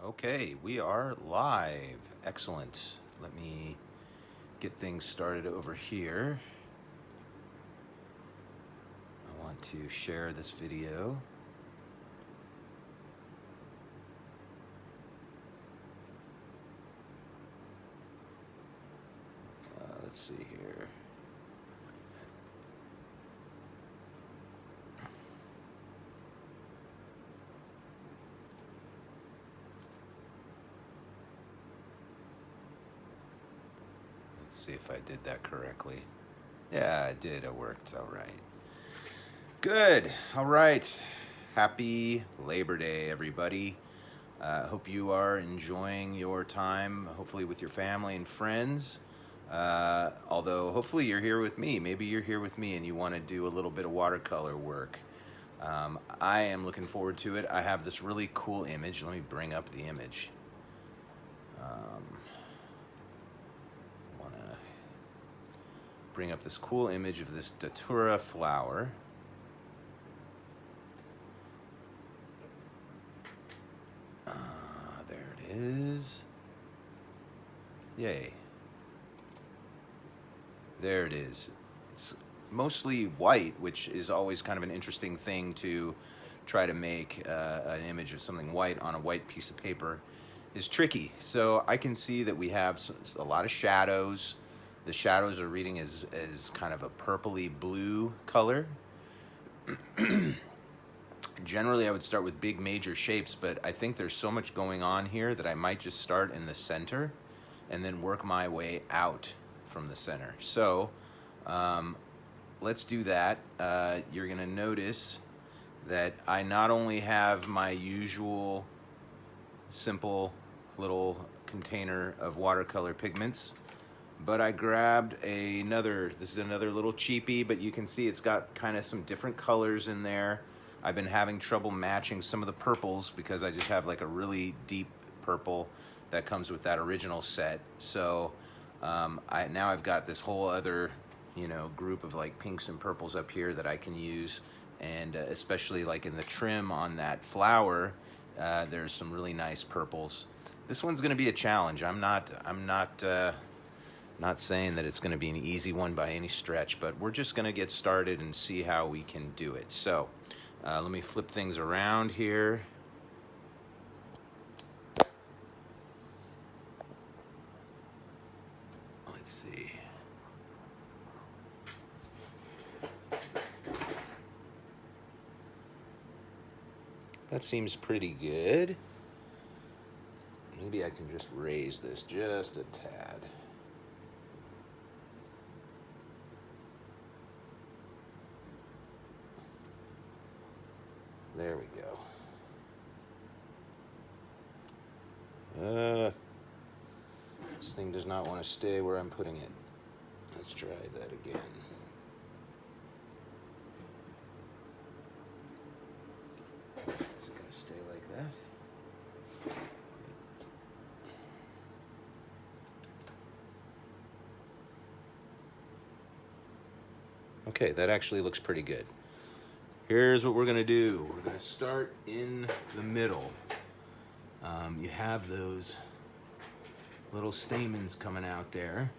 Okay, we are live. Excellent. Let me get things started over here. I want to share this video. Let's see here. Let's see if I did that correctly. Yeah, I did. It worked. All right. Good. All right. Happy Labor Day, everybody. Hope you are enjoying your time, hopefully with your family and friends. Although hopefully you're here with me. Maybe you're here with me and you want to do a little bit of watercolor work. I am looking forward to it. I have this really cool image. Let me bring up the image. Bring up this cool image of this Datura flower. There it is. Yay. There it is. It's mostly white, which is always kind of an interesting thing to try to make an image of something white on a white piece of paper is tricky. So I can see that we have a lot of shadows. The shadows are reading as kind of a purpley blue color. Generally, I would start with big major shapes, but I think there's so much going on here that I might just start in the center and then work my way out from the center. So let's do that. You're going to notice that I not only have my usual simple little container of watercolor pigments, but I grabbed this is another little cheapie, but you can see it's got kind of some different colors in there. I've been having trouble matching some of the purples because I just have like a really deep purple that comes with that original set. So now I've got this whole other, group of like pinks and purples up here that I can use. And especially like in the trim on that flower, there's some really nice purples. This one's going to be a challenge. I'm not saying that it's going to be an easy one by any stretch, but we're just going to get started and see how we can do it. So let me flip things around here. Let's see. That seems pretty good. Maybe I can just raise this just a tad. There we go. This thing does not want to stay where I'm putting it. Let's try that again. Is it going to stay like that? Okay, that actually looks pretty good. Here's what we're going to do. We're going to start in the middle. You have those little stamens coming out there.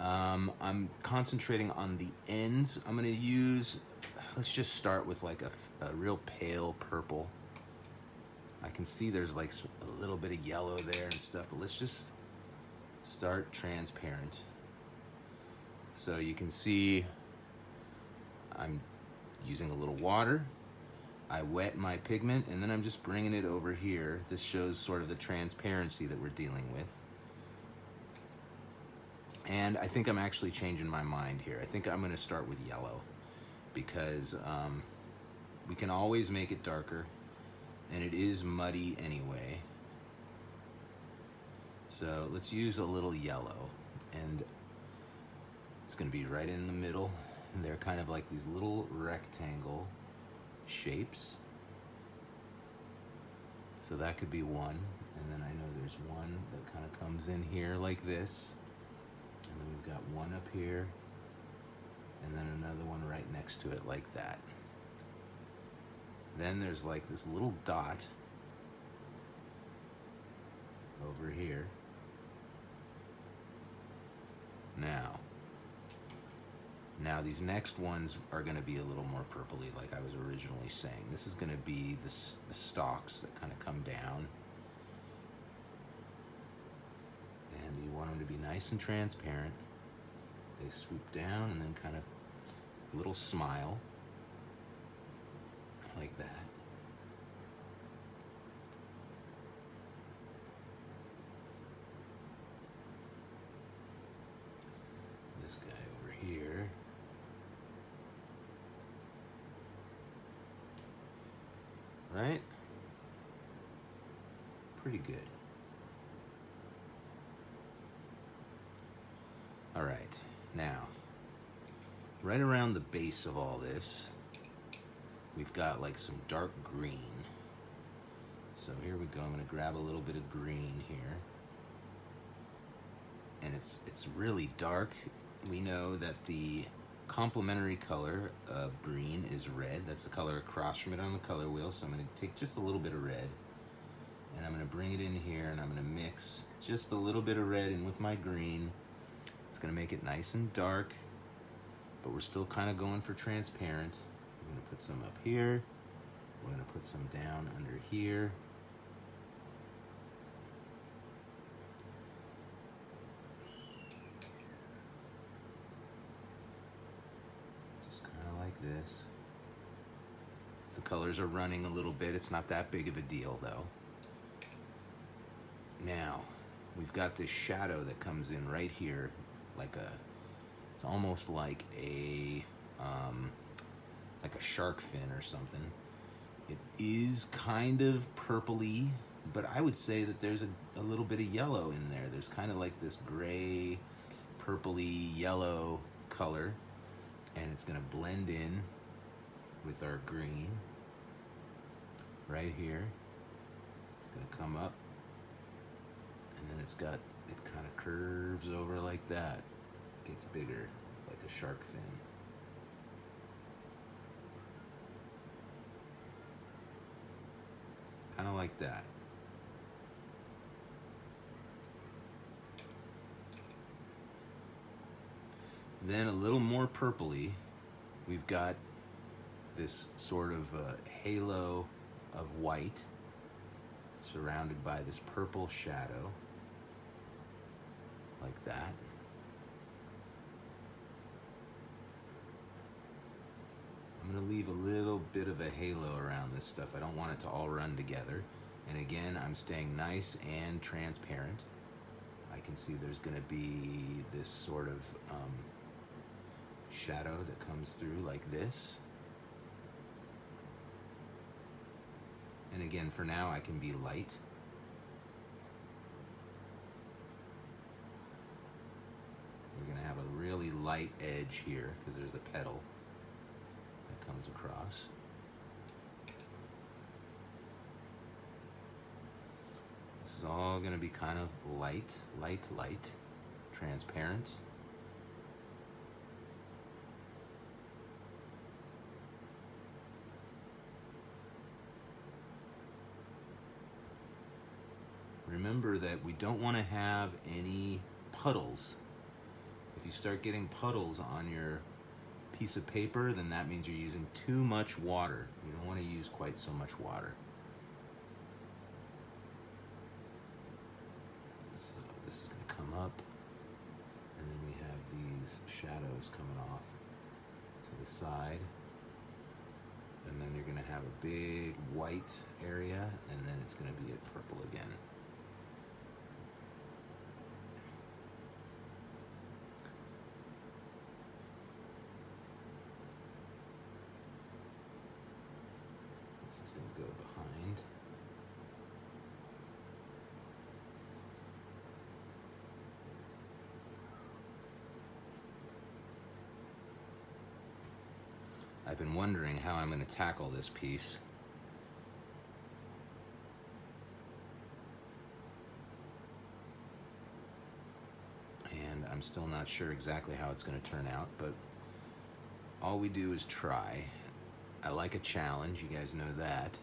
I'm concentrating on the ends. I'm going to use, let's just start with like a real pale purple. I can see there's like a little bit of yellow there and stuff, but let's just start transparent. So you can see I'm using a little water. I wet my pigment and then I'm just bringing it over here. This shows sort of the transparency that we're dealing with. And I think I'm actually changing my mind here. I think I'm going to start with yellow because we can always make it darker and it is muddy anyway. So let's use a little yellow, and it's going to be right in the middle. And they're kind of like these little rectangle shapes. So that could be one. And then I know there's one that kind of comes in here like this. And then we've got one up here. And then another one right next to it like that. Then there's like this little dot over here. Now these next ones are going to be a little more purpley, like I was originally saying. This is going to be the stalks that kind of come down. And you want them to be nice and transparent. They swoop down and then kind of a little smile, like that. This guy over here. Right? Pretty good. All right, now, right around the base of all this, we've got like some dark green. So here we go, I'm gonna grab a little bit of green here. And it's really dark. We know that the complementary color of green is red. That's the color across from it on the color wheel. So I'm going to take just a little bit of red and I'm going to bring it in here and I'm going to mix just a little bit of red in with my green. It's going to make it nice and dark, but we're still kind of going for transparent. We're going to put some up here. We're going to put some down under here. This. The colors are running a little bit. It's not that big of a deal though. Now, we've got this shadow that comes in right here, it's almost like a shark fin or something. It is kind of purpley, but I would say that there's a little bit of yellow in there. There's kind of like this gray, purpley, yellow color. And it's going to blend in with our green right here. It's going to come up and then it kind of curves over like that. It gets bigger, like a shark fin. Kind of like that. Then a little more purpley, we've got this sort of halo of white surrounded by this purple shadow, like that. I'm going to leave a little bit of a halo around this stuff. I don't want it to all run together. And again, I'm staying nice and transparent. I can see there's going to be this sort of shadow that comes through like this. And again, for now, I can be light. We're going to have a really light edge here because there's a petal that comes across. This is all going to be kind of light, transparent. Remember that we don't want to have any puddles. If you start getting puddles on your piece of paper, then that means you're using too much water. You don't want to use quite so much water. So this is going to come up, and then we have these shadows coming off to the side. And then you're going to have a big white area, and then it's going to be a purple again. This is going to go behind. I've been wondering how I'm going to tackle this piece. And I'm still not sure exactly how it's going to turn out, but all we do is try. I like a challenge, you guys know that.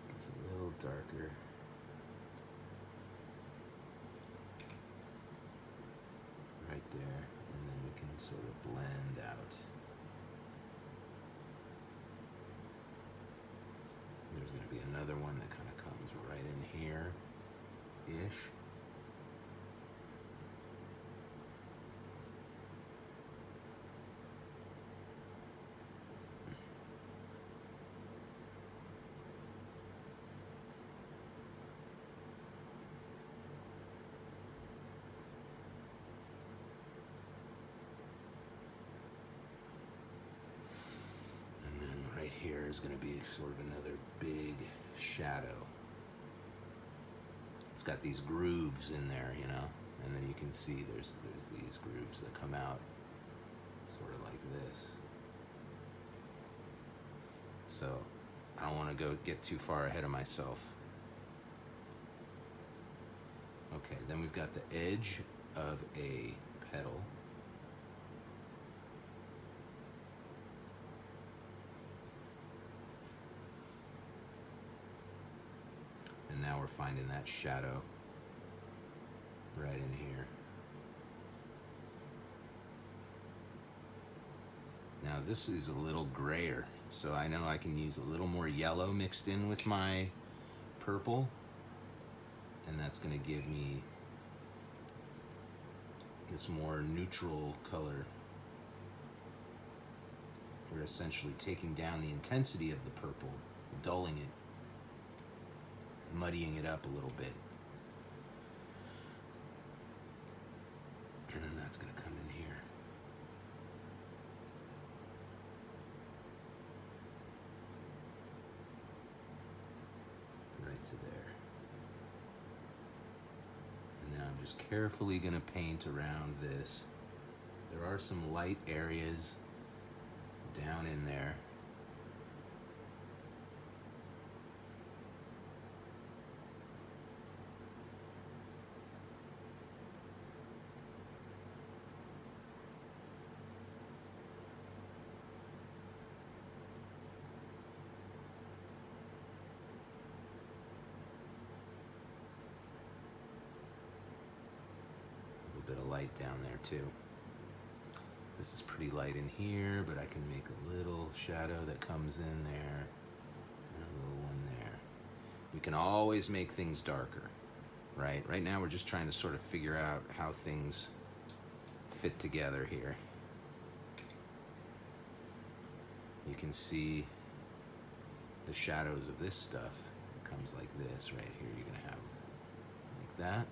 You can It's a little darker. Right there, and then we can sort of blend out. There's going to be another one that kind of comes right in here-ish. Here is going to be sort of another big shadow. It's got these grooves in there, you know, and then you can see there's these grooves that come out sort of like this. So I don't want to get too far ahead of myself. Okay, then we've got the edge of a petal. And now we're finding that shadow right in here. Now this is a little grayer, so I know I can use a little more yellow mixed in with my purple, and that's going to give me this more neutral color. We're essentially taking down the intensity of the purple, dulling it, muddying it up a little bit. And then that's going to come in here. Right to there. And now I'm just carefully going to paint around this. There are some light areas down in there. Bit of light down there too. This is pretty light in here, but I can make a little shadow that comes in there and a little one there. We can always make things darker, right? Right now we're just trying to sort of figure out how things fit together here. You can see the shadows of this stuff. It comes like this right here. You're gonna have like that.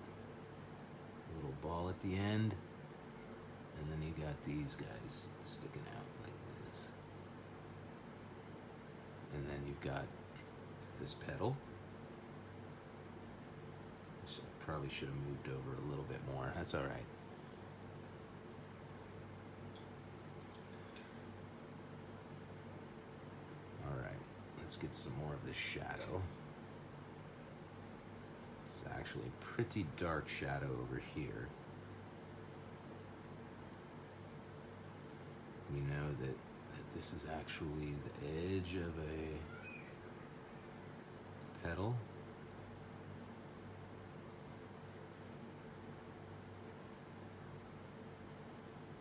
Little ball at the end, and then you got these guys sticking out like this, and then you've got this petal, which I probably should have moved over a little bit more. That's all right. All right, let's get some more of this shadow. It's actually a pretty dark shadow over here. We know that this is actually the edge of a petal.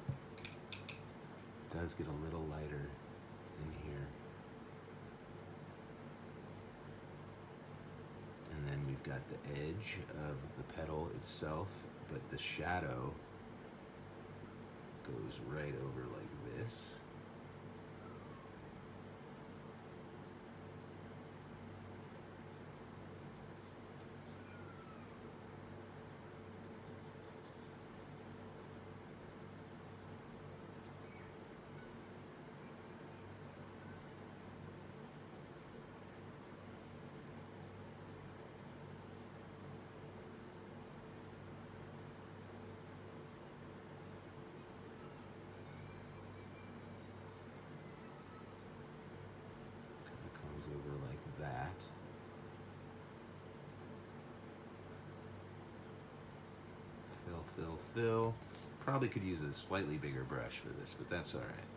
It does get a little lighter in here. And then we've got the edge of the petal itself, but the shadow goes right over like this. Over like that. Fill. Probably could use a slightly bigger brush for this, but that's all right.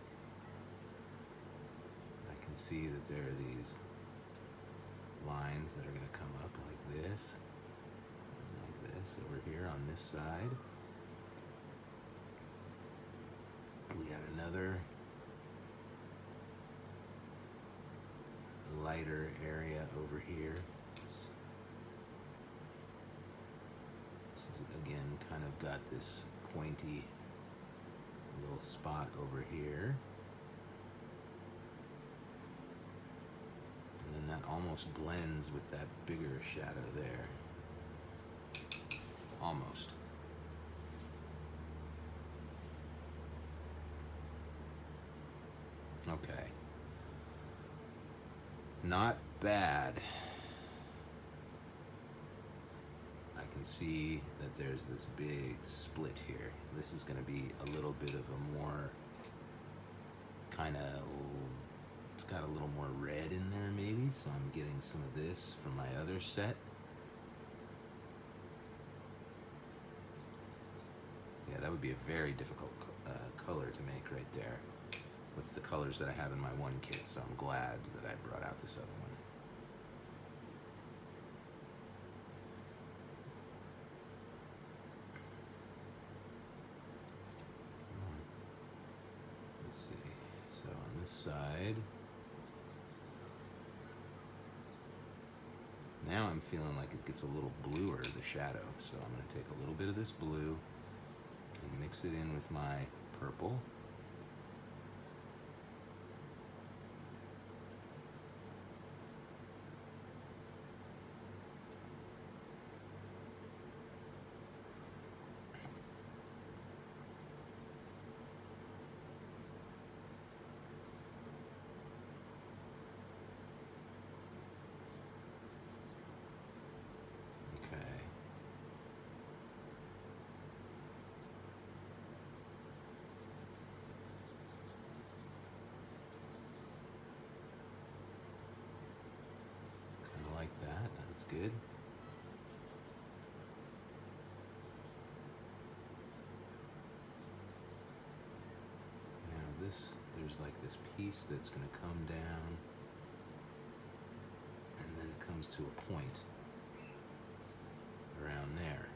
I can see that there are these lines lines that are going to come up like this over here on this side. We got another lighter area over here. This is again kind of got this pointy little spot over here. And then that almost blends with that bigger shadow there. Almost. Okay. Not bad. I can see that there's this big split here. This is going to be a little bit of a more kind of, it's got a little more red in there maybe, so I'm getting some of this from my other set. Yeah, that would be a very difficult color to make right there with the colors that I have in my one kit, so I'm glad that I brought out this other one. Let's see, so on this side, now I'm feeling like it gets a little bluer, the shadow, so I'm going to take a little bit of this blue and mix it in with my purple. Like that, that's good. Now there's like this piece that's going to come down, and then it comes to a point around there.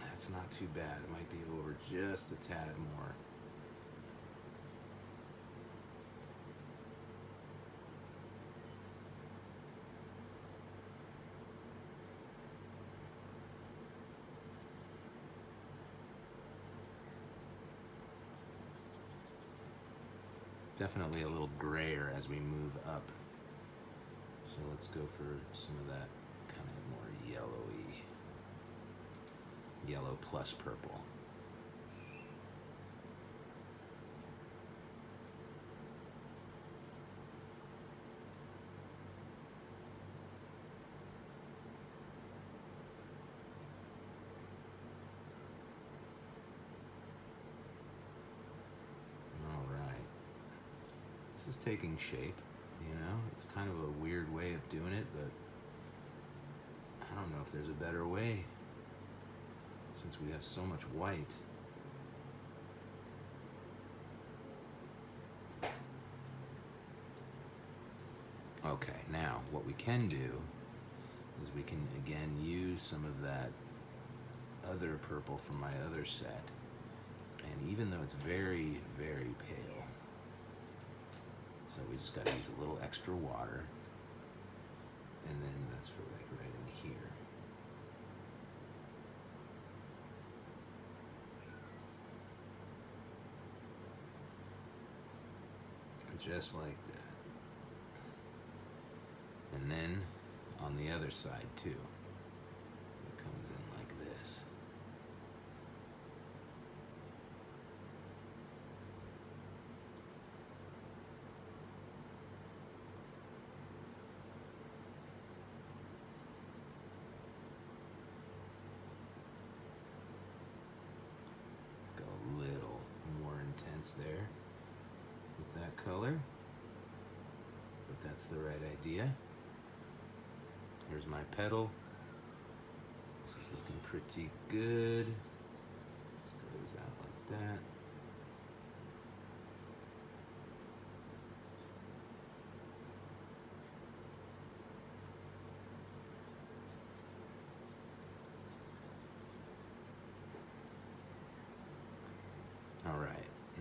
That's not too bad. It might be over just a tad more. Definitely a little grayer as we move up. So let's go for some of that kind of more yellowy, yellow plus purple. This is taking shape, you know? It's kind of a weird way of doing it, but I don't know if there's a better way since we have so much white. Okay, now what we can do is we can again use some of that other purple from my other set, and even though it's very, very pale, so we just got to use a little extra water, and then that's for like right in here. Just like that. And then on the other side too, it comes in like this. Go a little more intense there with that color, but that's the right idea. Here's my petal. This is looking pretty good. This goes out like that.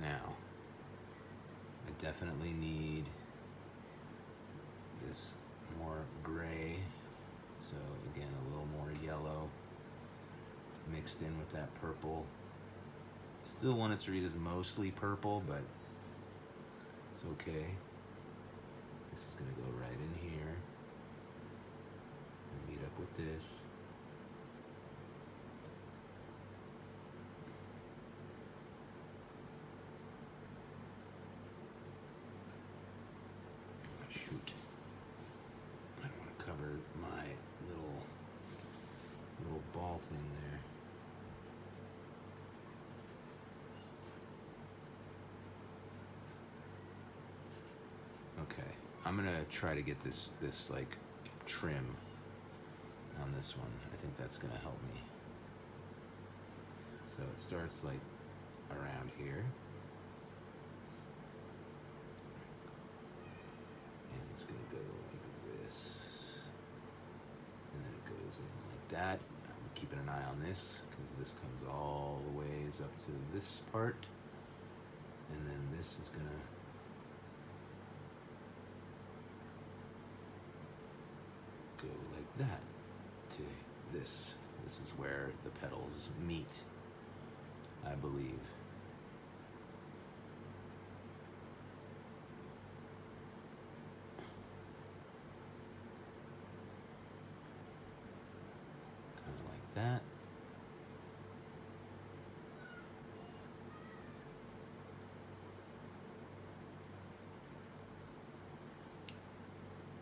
Now, I definitely need this more gray, so again, a little more yellow mixed in with that purple. Still want it to read as mostly purple, but it's okay. This is gonna go right in here and meet up with this. Shoot. I don't want to cover my little ball thing there. Okay, I'm gonna try to get this like trim on this one. I think that's gonna help me. So it starts like around here. And it's gonna go like this. And then it goes in like that. I'm keeping an eye on this because this comes all the ways up to this part. And then this is gonna go like that to this. This is where the petals meet, I believe. Kind of like that.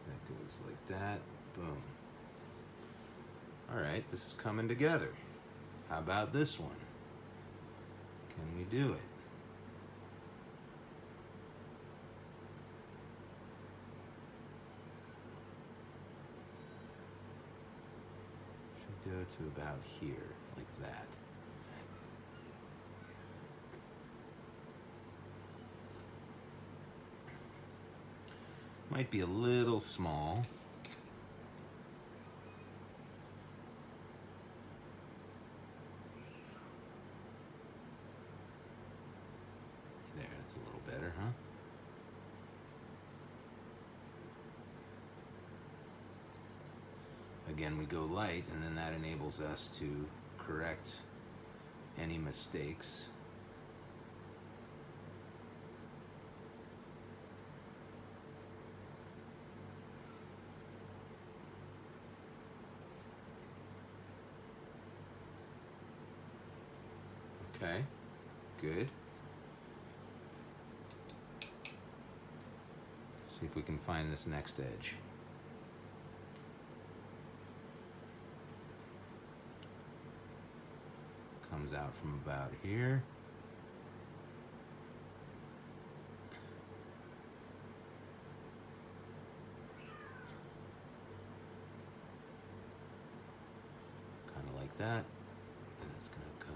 That goes like that. Boom. All right, this is coming together. How about this one? Can we do it? Should go to about here, like that. Might be a little small. There, that's a little better, huh? Again, we go light, and then that enables us to correct any mistakes. Okay, good. See if we can find this next edge. Comes out from about here. Kind of like that. And it's going to come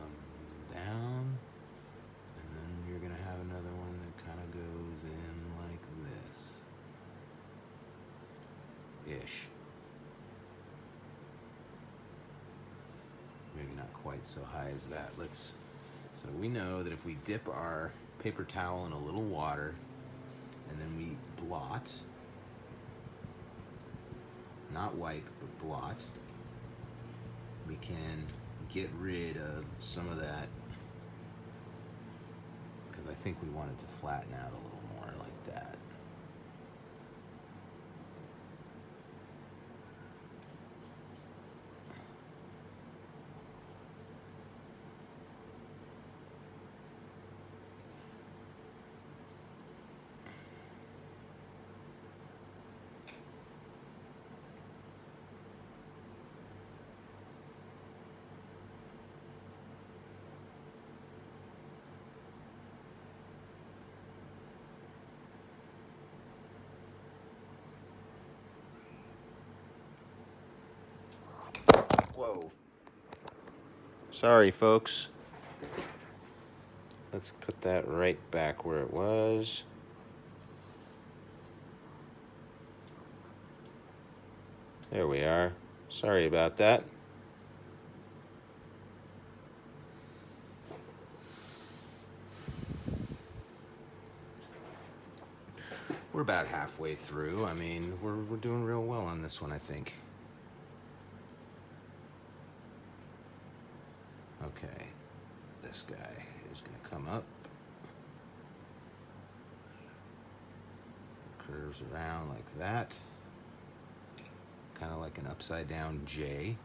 down. And then you're going to have another one that kind of goes in like this. Ish. Maybe not quite so high as that. So we know that if we dip our paper towel in a little water and then we blot, not wipe, but blot, we can get rid of some of that, because I think we want it to flatten out a little more like that. Whoa. Sorry, folks. Let's put that right back where it was. There we are. Sorry about that. about halfway through. I mean, we're doing real well on this one, I think. Okay, this guy is going to come up. Curves around like that. Kind of like an upside down J.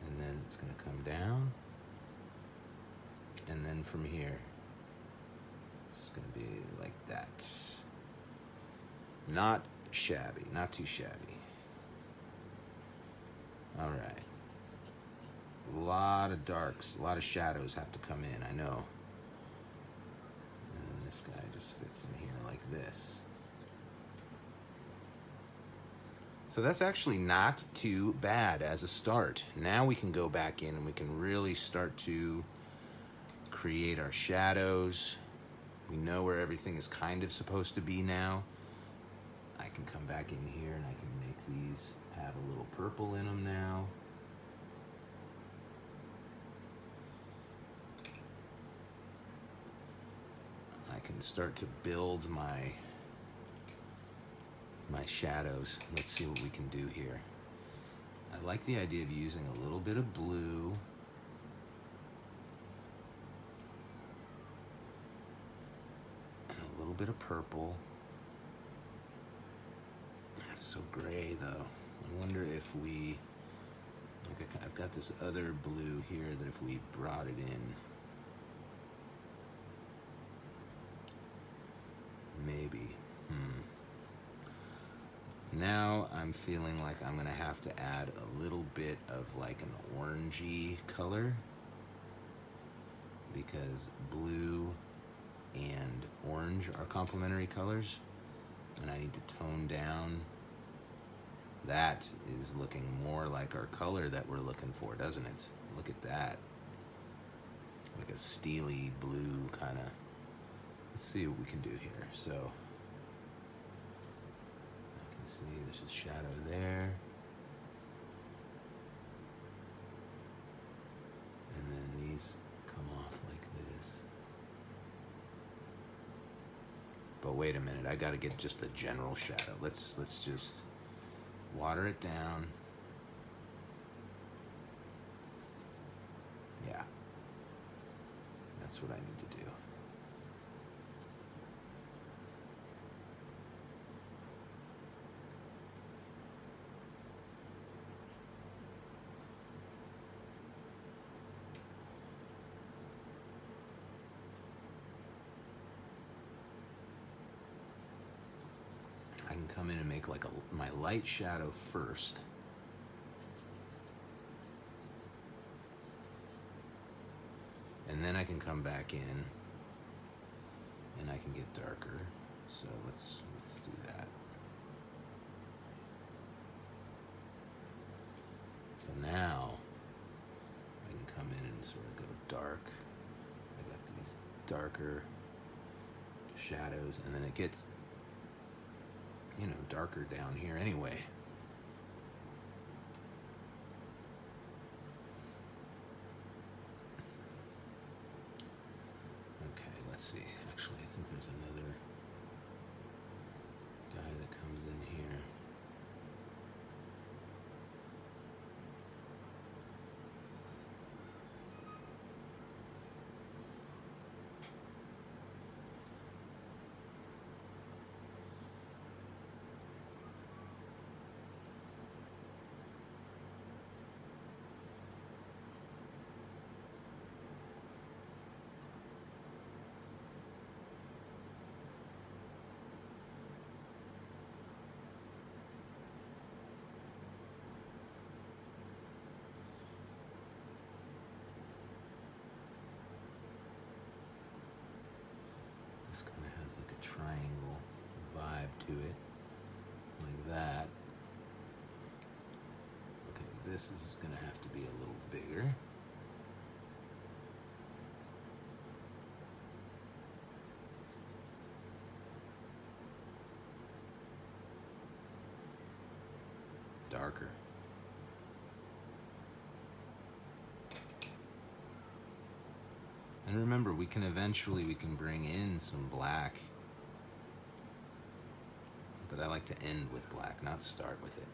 And then it's going to come down. And then from here, it's going to be like that. Not shabby, not too shabby. All right. A lot of darks, a lot of shadows have to come in, I know. And then this guy just fits in here like this. So that's actually not too bad as a start. Now we can go back in and we can really start to create our shadows. We know where everything is kind of supposed to be now. I can come back in here and I can make these have a little purple in them now. I can start to build my shadows. Let's see what we can do here. I like the idea of using a little bit of blue. And a little bit of purple. That's so gray though. I wonder if we, I've got this other blue here that if we brought it in, maybe. Now I'm feeling like I'm gonna have to add a little bit of like an orangey color, because blue and orange are complementary colors, and I need to tone down. That is looking more like our color that we're looking for, doesn't it? Look at that. Like a steely blue kind of. Let's see what we can do here. So I can see there's a shadow there. And then these come off like this. But wait a minute, I gotta get just the general shadow. Let's just water it down. Yeah. That's what I need to do. I can come in and make like my light shadow first. And then I can come back in and I can get darker. So let's do that. So now I can come in and sort of go dark. I got these darker shadows, and then it gets, you know, darker down here anyway. Okay, let's see. Actually, I think there's another guy that comes in here. This kind of has like a triangle vibe to it, like that. Okay, this is gonna have to be a little bigger. Darker. And remember, we can bring in some black, but I like to end with black, not start with it.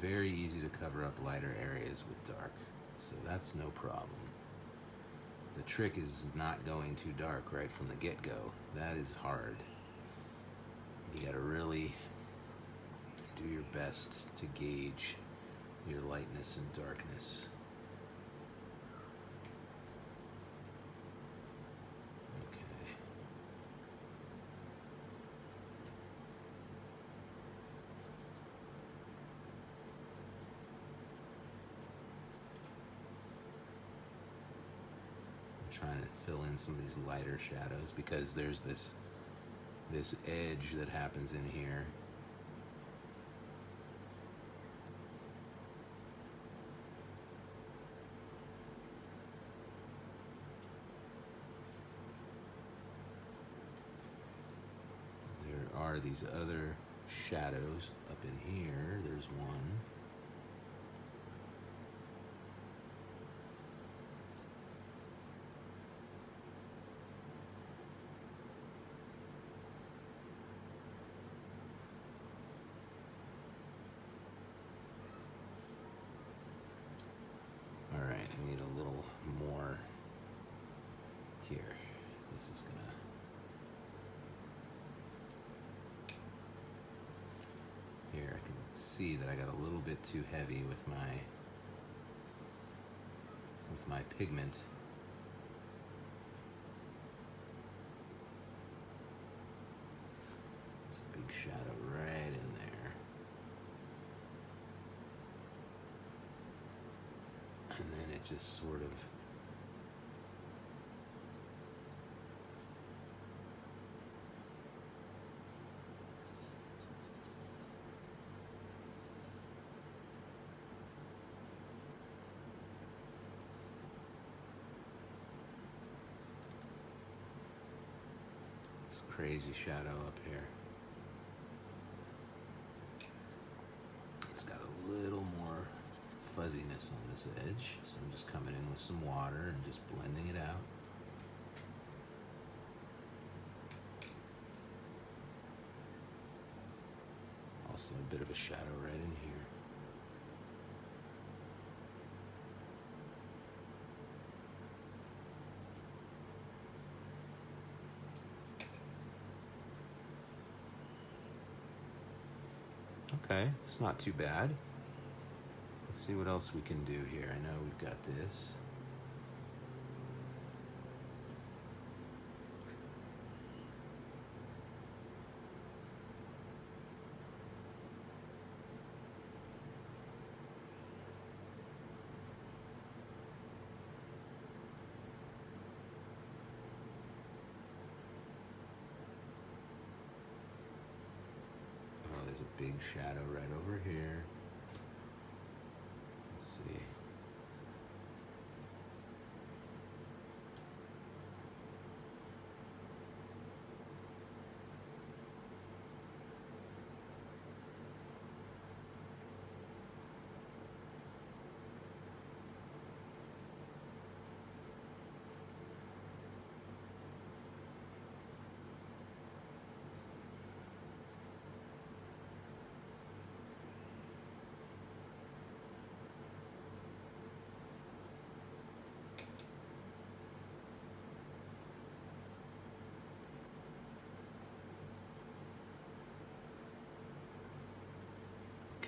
Very easy to cover up lighter areas with dark, so that's no problem. The trick is not going too dark right from the get-go. That is hard. You gotta really do your best to gauge your lightness and darkness. Trying to fill in some of these lighter shadows because there's this edge that happens in here. There are these other shadows up in here. There's one. We need a little more here. This is gonna... Here I can see that I got a little bit too heavy with my pigment. There's a big shadow right in there. And then it just sort of this crazy shadow up here. It's got a little more fuzziness on this edge, so I'm just coming in with some water and just blending it out. Also a bit of a shadow right in here. Okay, it's not too bad. Let's see what else we can do here. I know we've got this. Oh, there's a big shadow right over here. Let's see.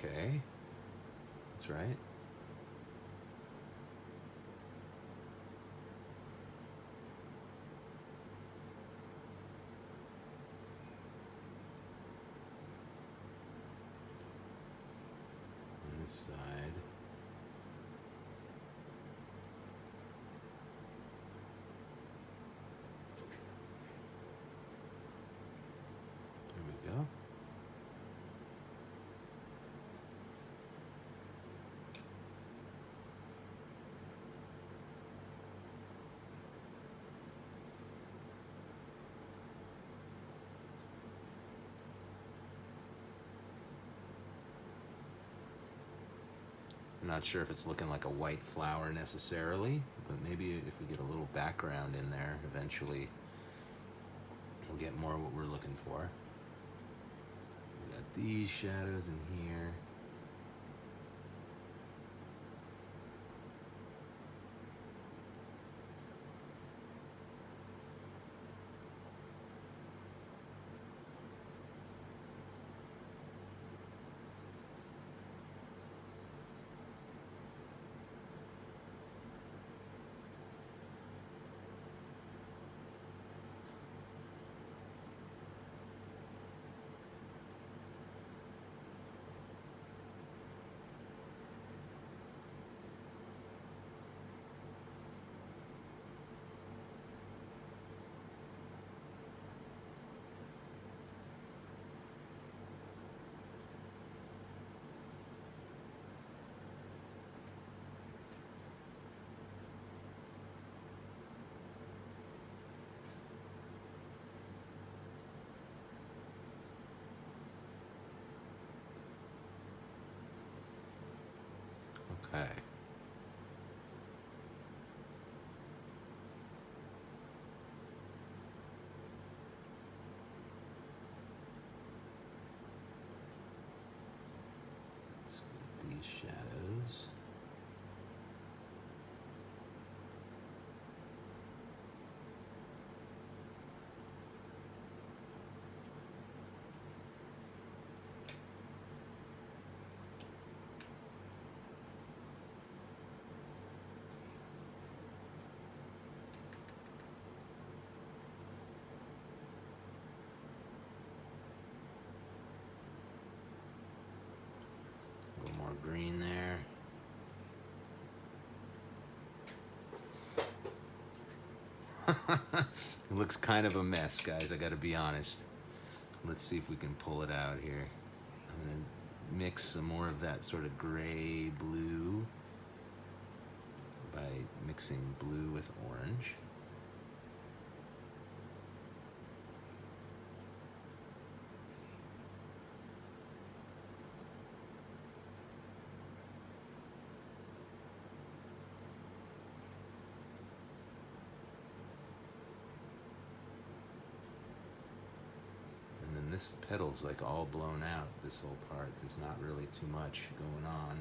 Okay, that's right. On this side. not sure if it's looking like a white flower necessarily, but maybe if we get a little background in there, eventually we'll get more what we're looking for. We got these shadows in here. Okay. Let's get these shadows. A little more green there. It looks kind of a mess, guys, I gotta be honest. Let's see if we can pull it out here. I'm gonna mix some more of that sort of gray blue by mixing blue with orange. This petal's like all blown out, this whole part. There's not really too much going on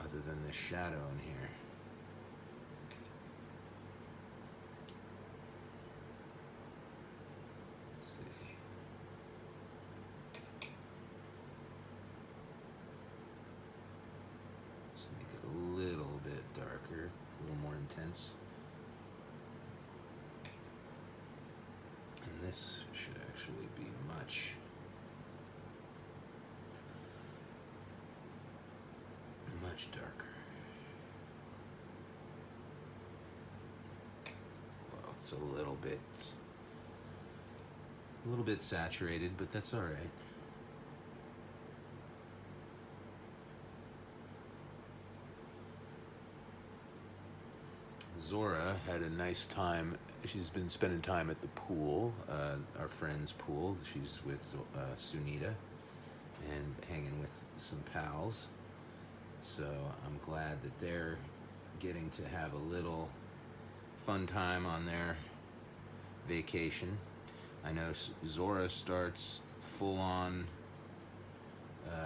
other than this shadow in here. Let's see. Just make it a little bit darker, a little more intense. And this should actually be much darker. Well, it's a little bit saturated, but that's all right. Zora had a nice time. She's been spending time at the pool, our friend's pool. She's with Sunita and hanging with some pals. So I'm glad that they're getting to have a little fun time on their vacation. I know Zora starts full-on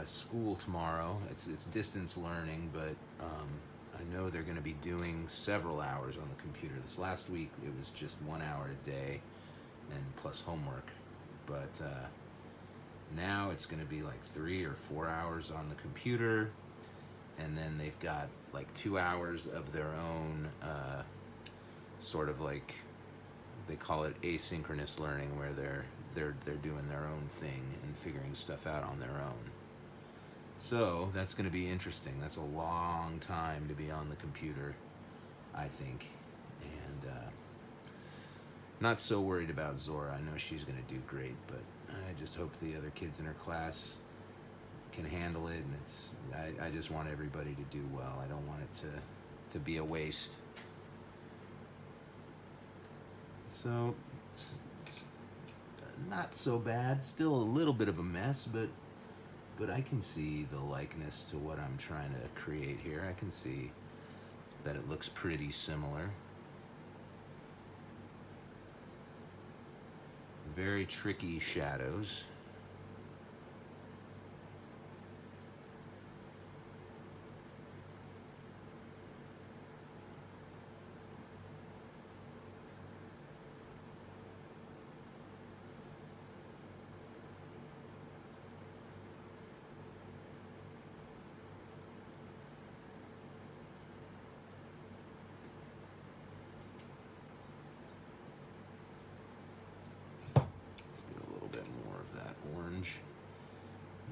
school tomorrow. It's distance learning, but I know they're going to be doing several hours on the computer. This last week, it was just 1 hour a day and plus homework. But now it's going to be like 3 or 4 hours on the computer. And then they've got like 2 hours of their own sort of like, they call it asynchronous learning, where they're doing their own thing and figuring stuff out on their own. So that's going to be interesting. That's a long time to be on the computer, I think. And not so worried about Zora. I know she's going to do great, but I just hope the other kids in her class can handle it. And I just want everybody to do well. I don't want it to be a waste. So it's not so bad. Still a little bit of a mess, but but I can see the likeness to what I'm trying to create here. I can see that it looks pretty similar. Very tricky shadows.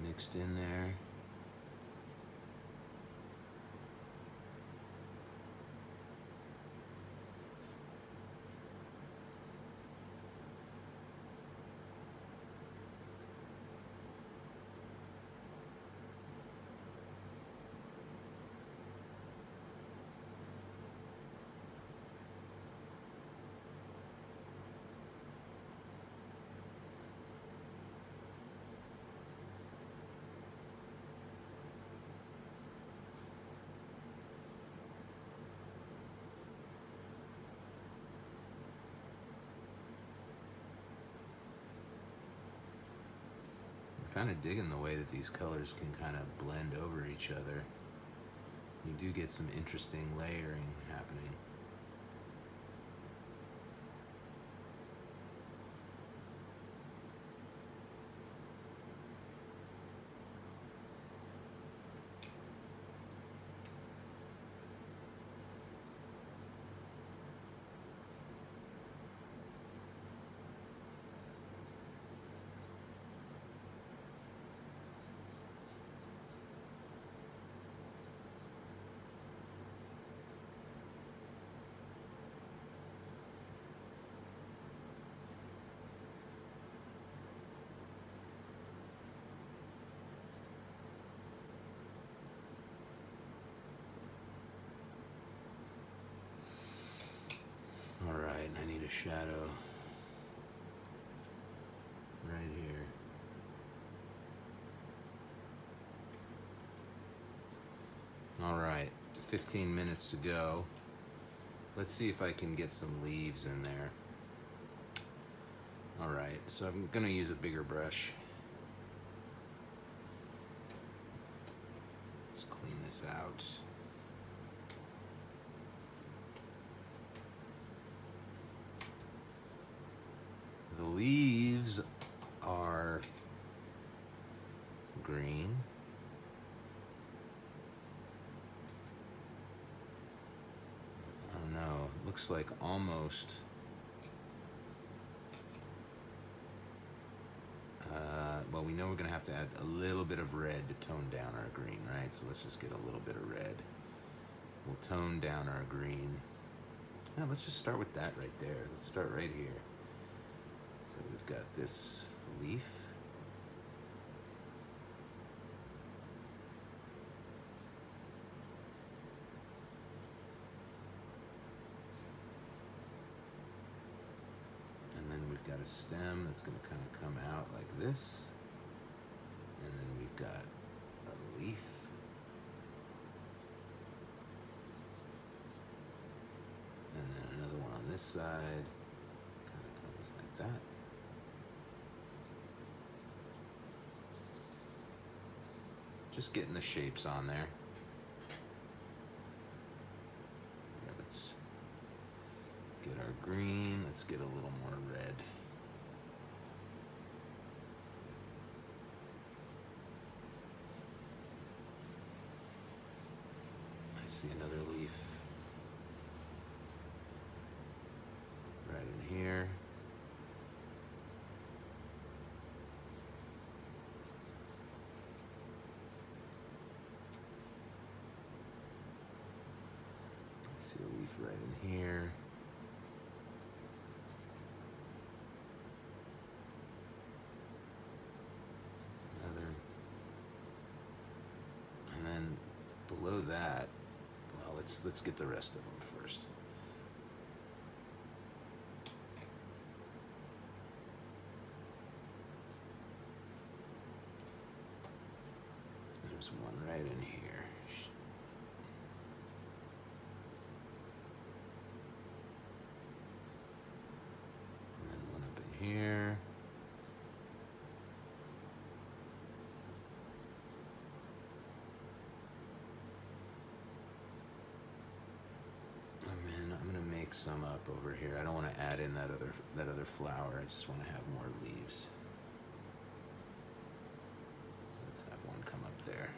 Mixed in there. Kind of digging the way that these colors can kind of blend over each other. You do get some interesting layering happening. Alright, I need a shadow right here. Alright, 15 minutes to go. Let's see if I can get some leaves in there. Alright, so I'm gonna use a bigger brush. Let's clean this out. The leaves are green. I don't know, it looks like almost well, we know we're gonna have to add a little bit of red to tone down our green, right? So let's just get a little bit of red. We'll tone down our green. Now let's just start with that right there. Let's start right here. So we've got this leaf. And then we've got a stem that's going to kind of come out like this. And then we've got a leaf. And then another one on this side. Kind of comes like that. Just getting the shapes on there. Yeah, let's get our green. Let's get a little more red. I see another leaf right in here. See a leaf right in here. Another. And then below that, well, let's get the rest of them first. There's one right in here. And then one up in here. And then I'm gonna make some up over here. I don't want to add in that other flower. I just want to have more leaves. Let's have one come up there.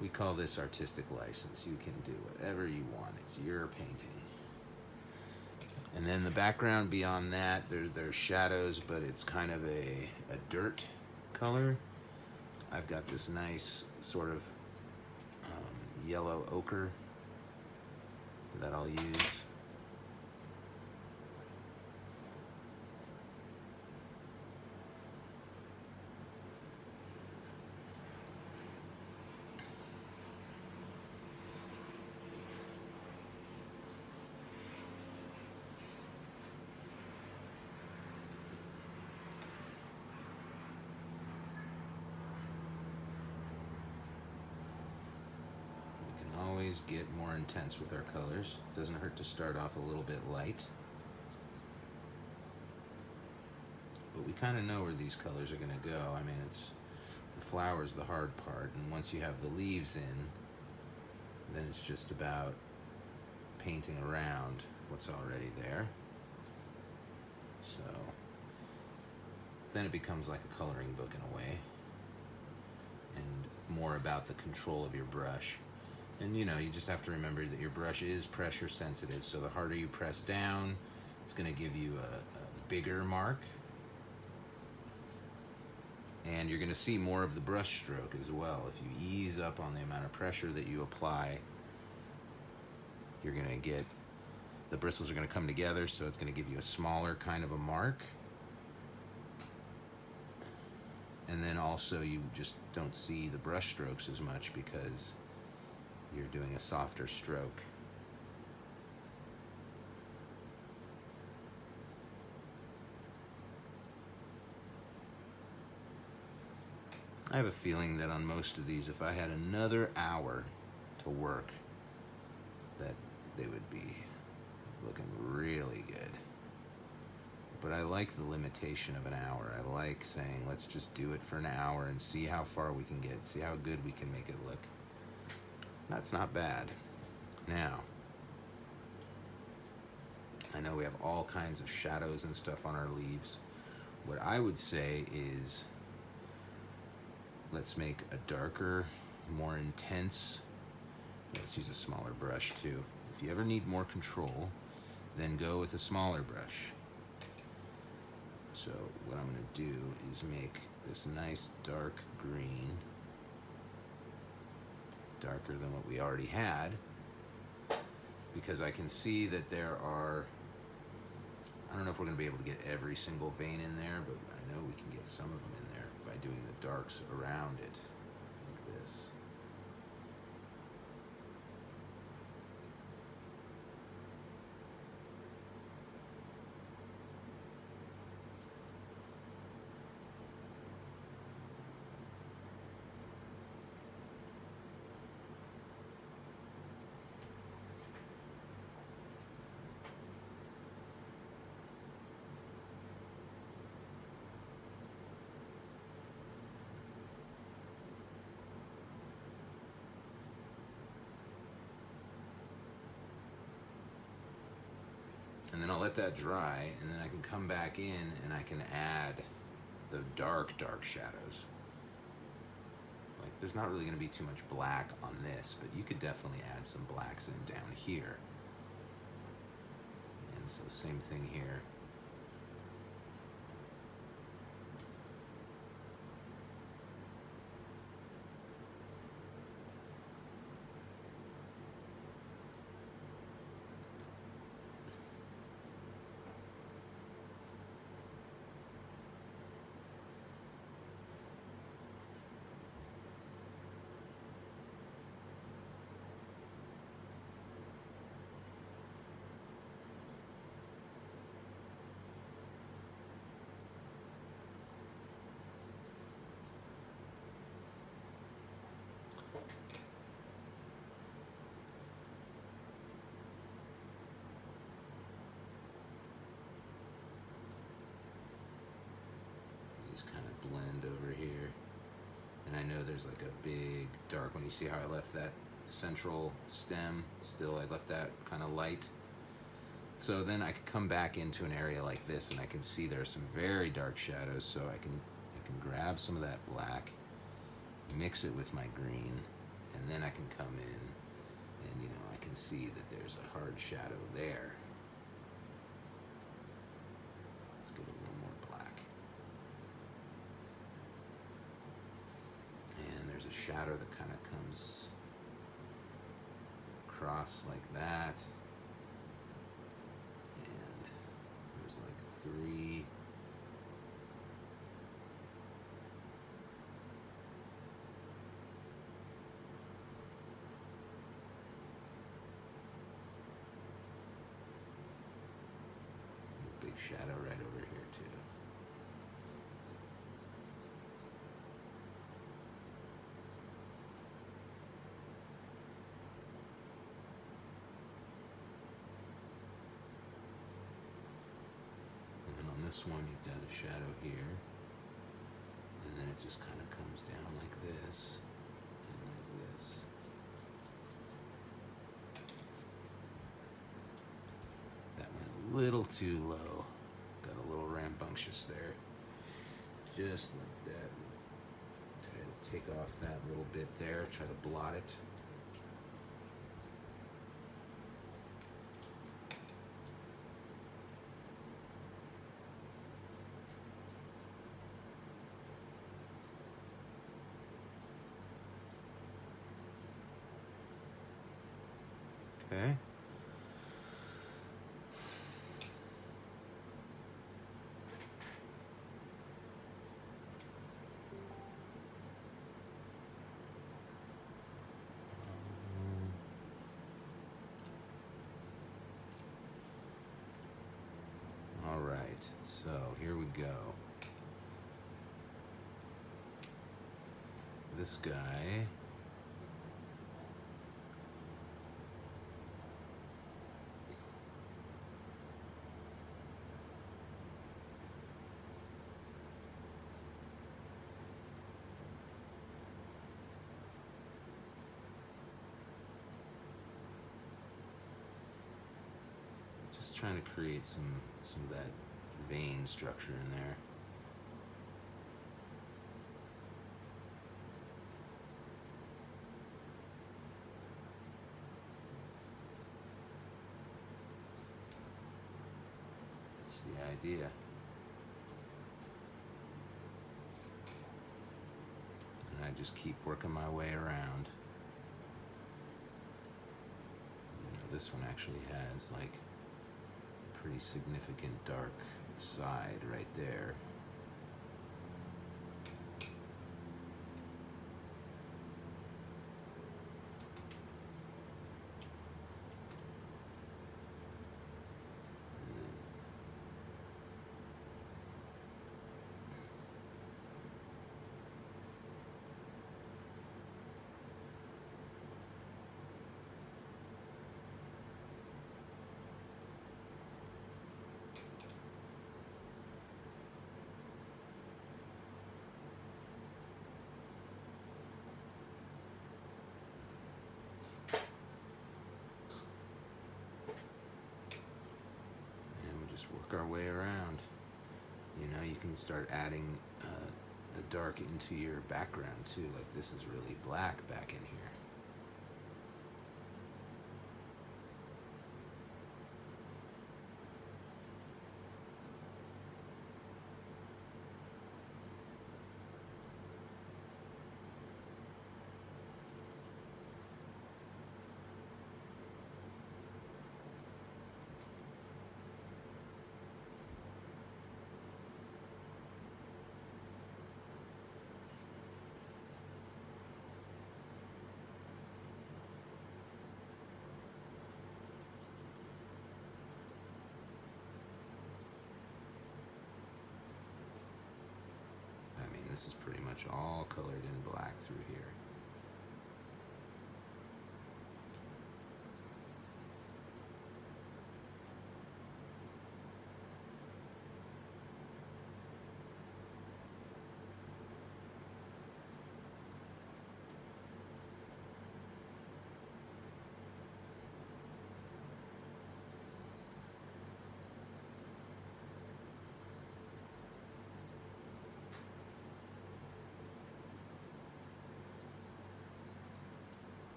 We call this artistic license. You can do whatever you want. It's your painting. And then the background beyond that, there's shadows, but it's kind of a dirt color. I've got this nice sort of yellow ochre that I'll use. Always get more intense with our colors. Doesn't hurt to start off a little bit light. But we kind of know where these colors are going to go. I mean, it's the flower's the hard part, and once you have the leaves in, then it's just about painting around what's already there. So then it becomes like a coloring book in a way, and more about the control of your brush. And you know, you just have to remember that your brush is pressure sensitive, so the harder you press down, it's going to give you a bigger mark. And you're going to see more of the brush stroke as well. If you ease up on the amount of pressure that you apply, you're going to get, the bristles are going to come together, so it's going to give you a smaller kind of a mark. And then also you just don't see the brush strokes as much because you're doing a softer stroke. I have a feeling that on most of these, if I had another hour to work, that they would be looking really good. But I like the limitation of an hour. I like saying, let's just do it for an hour and see how far we can get, see how good we can make it look. That's not bad. Now, I know we have all kinds of shadows and stuff on our leaves. What I would say is, let's make a darker, more intense, let's use a smaller brush too. If you ever need more control, then go with a smaller brush. So what I'm going to do is make this nice dark green, darker than what we already had, because I can see that there are, I don't know if we're going to be able to get every single vein in there, but I know we can get some of them in there by doing the darks around it, like this. And then I'll let that dry, and then I can come back in and I can add the dark shadows. Like, there's not really going to be too much black on this, but you could definitely add some blacks in down here. And so same thing here. And I know there's like a big dark one. You see how I left that central stem still? I left that kind of light. So then I could come back into an area like this and I can see there are some very dark shadows, so I can grab some of that black, mix it with my green, and then I can come in and, you know, I can see that there's a hard shadow there. Let's get a little more black. And there's a shadow that kind of comes across like that. And there's like 3. Big shadow right over here too. And then on this one you've got a shadow here, and then it just kind of comes down like this and like this. That went a little too low. Got a little rambunctious there. Just like that. Try to take off that little bit there. Try to blot it. Okay. All right, so here we go. This guy, just trying to create some of that vein structure in there. That's the idea. And I just keep working my way around. You know, this one actually has like pretty significant dark side right there. Work our way around. You know, you can start adding the dark into your background too. Like this is really black back in here. This is pretty much all colored in black through here.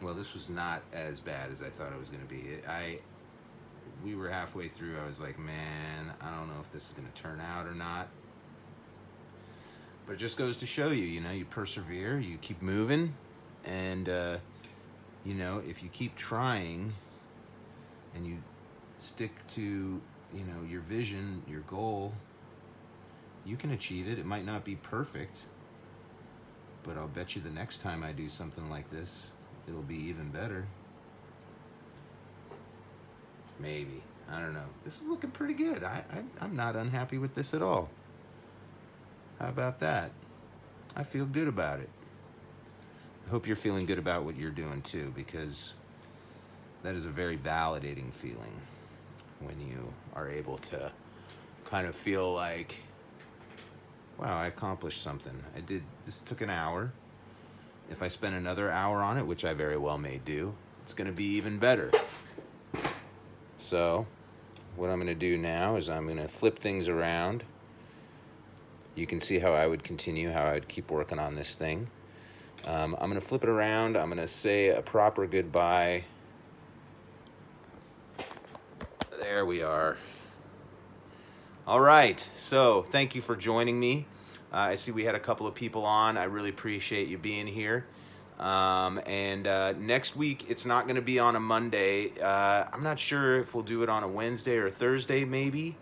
well, this was not as bad as I thought it was going to be. We were halfway through. I was like, man, I don't know if this is going to turn out or not. But it just goes to show you, you persevere, you keep moving, and, if you keep trying and you stick to, your vision, your goal, you can achieve it. It might not be perfect, but I'll bet you the next time I do something like this, it'll be even better. Maybe. I don't know. This is looking pretty good. I'm not unhappy with this at all. How about that? I feel good about it. I hope you're feeling good about what you're doing too, because that is a very validating feeling when you are able to kind of feel like, wow, I accomplished something. This took an hour. If I spend another hour on it, which I very well may do, it's going to be even better. So what I'm going to do now is I'm going to flip things around. You can see how I would continue, how I would keep working on this thing. I'm going to flip it around. I'm going to say a proper goodbye. There we are. All right. So thank you for joining me. I see we had a couple of people on. I really appreciate you being here. Next week, it's not going to be on a Monday. I'm not sure if we'll do it on a Wednesday or a Thursday, maybe.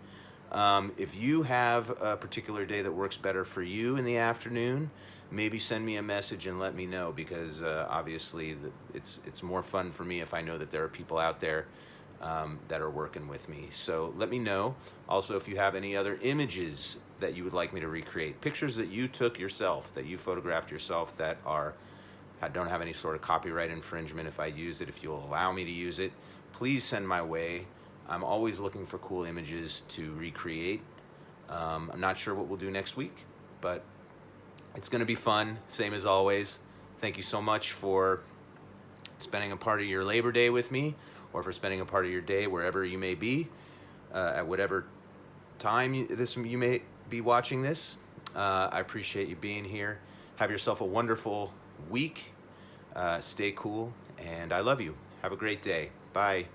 If you have a particular day that works better for you in the afternoon, maybe send me a message and let me know, because obviously it's more fun for me if I know that there are people out there that are working with me. So let me know. Also, if you have any other images that you would like me to recreate, pictures that you took yourself, that you photographed yourself, that don't have any sort of copyright infringement, if I use it, if you'll allow me to use it, please send my way. I'm always looking for cool images to recreate. I'm not sure what we'll do next week, but it's going to be fun, same as always. Thank you so much for spending a part of your Labor Day with me, or for spending a part of your day wherever you may be, at whatever time you may be watching this. I appreciate you being here. Have yourself a wonderful week. Stay cool, and I love you. Have a great day. Bye.